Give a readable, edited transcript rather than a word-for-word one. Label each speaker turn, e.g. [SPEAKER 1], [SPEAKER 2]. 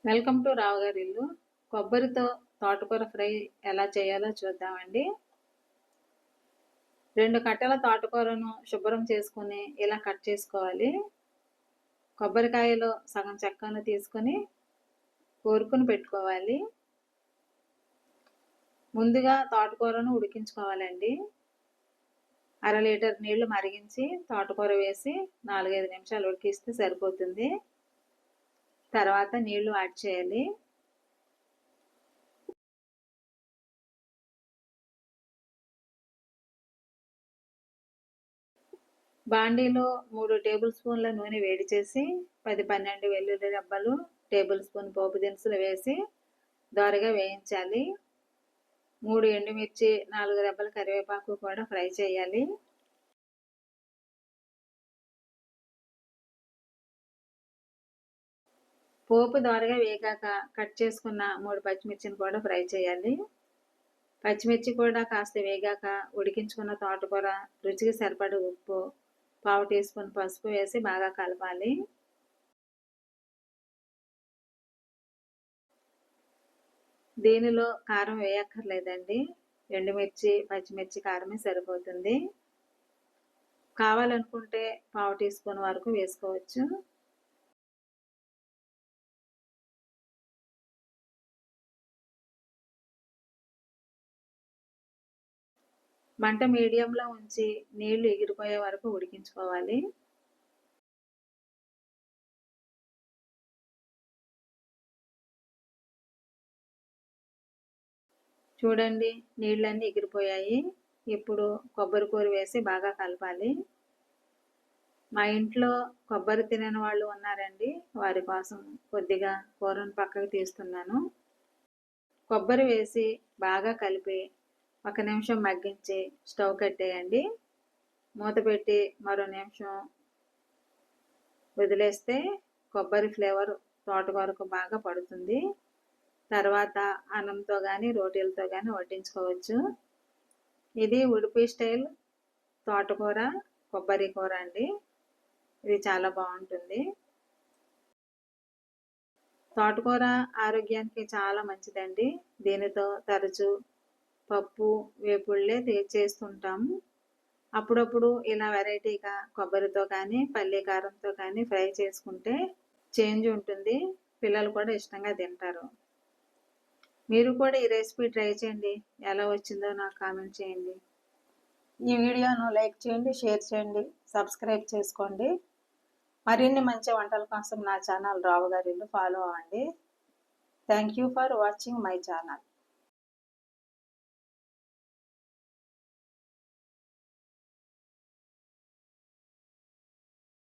[SPEAKER 1] Welcome to రావు గారి ఇల్లు. కొబ్బరితో తోటకూర ఫ్రై ఎలా చేయాలో చూద్దామండి. 2 కట్టల తోటకూరను శుభ్రం చేసుకుని ఇలా కట్ చేసుకోవాలి. కొబ్బరికాయలో సగం చెక్కను తీసుకొని కోరుకుని పెట్టుకోవాలి. ముందుగా తోటకూరను ఉడికించుకోవాలండి. 1/2 లీటర్ నీళ్లు మరిగించి తోటకూర వేసి 4-5 నిమిషాలు ఉడికిస్తే సరిపోతుంది. తర్వాత నీళ్లు యాడ్ చేయాలి. బాండీలో 3 టేబుల్ స్పూన్ల నూనె వేడి చేసి 10-12 వెల్లుల్లి రెబ్బలు, టేబుల్ స్పూన్ పోపు దినుసులు వేసి దోరగా వేయించాలి. 3 ఎండుమిర్చి, 4 రెబ్బల కరివేపాకు కూడా ఫ్రై చేయాలి. పోపు దోరగా వేగాక కట్ చేసుకున్న 3 పచ్చిమిర్చిని కూడా ఫ్రై చేయాలి. పచ్చిమిర్చి కూడా కాస్త వేగాక ఉడికించుకున్న తోటకూర, రుచికి సరిపడా ఉప్పు, 1/2 టీ స్పూన్ పసుపు వేసి బాగా కలపాలి. దీనిలో కారం వేయక్కర్లేదండి. ఎండుమిర్చి, పచ్చిమిర్చి కారమే సరిపోతుంది. కావాలనుకుంటే 1/2 టీ స్పూన్ వరకు వేసుకోవచ్చు. మంట మీడియంలో ఉంచి నీళ్లు ఎగిరిపోయే వరకు ఉడికించుకోవాలి. చూడండి, నీళ్ళన్నీ ఎగిరిపోయాయి. ఇప్పుడు కొబ్బరి కూర వేసి బాగా కలపాలి. మా ఇంట్లో కొబ్బరి తినని వాళ్ళు ఉన్నారండి. వారి కోసం కొద్దిగా కూరను పక్కకు తీస్తున్నాను. కొబ్బరి వేసి బాగా కలిపి 1 నిమిషం మగ్గించి స్టవ్ కట్టేయండి. మూత పెట్టి మరో నిమిషం వదిలేస్తే కొబ్బరి ఫ్లేవర్ తోటకూరకు బాగా పడుతుంది. తర్వాత అన్నంతో కానీ రోటీలతో కానీ వడ్డించుకోవచ్చు. ఇది ఉడిపి స్టైల్ తోటకూర కొబ్బరి కూర అండి. ఇది చాలా బాగుంటుంది. తోటకూర ఆరోగ్యానికి చాలా మంచిదండి. దీనితో తరచూ పప్పు, వేపుళ్ళే చేస్తుంటాము. అప్పుడప్పుడు ఇలా వెరైటీగా కొబ్బరితో కానీ పల్లి కారంతో కానీ ఫ్రై చేసుకుంటే చేంజ్ ఉంటుంది. పిల్లలు కూడా ఇష్టంగా తింటారు. మీరు కూడా ఈ రెసిపీ ట్రై చేయండి. ఎలా వచ్చిందో నాకు కామెంట్ చేయండి. ఈ వీడియోను లైక్ చేయండి, షేర్ చేయండి, సబ్స్క్రైబ్ చేసుకోండి. మరిన్ని మంచి వంటల కోసం నా ఛానల్ రావు గారి ఇల్లు ఫాలో అవ్వండి. Thank you for watching my channel.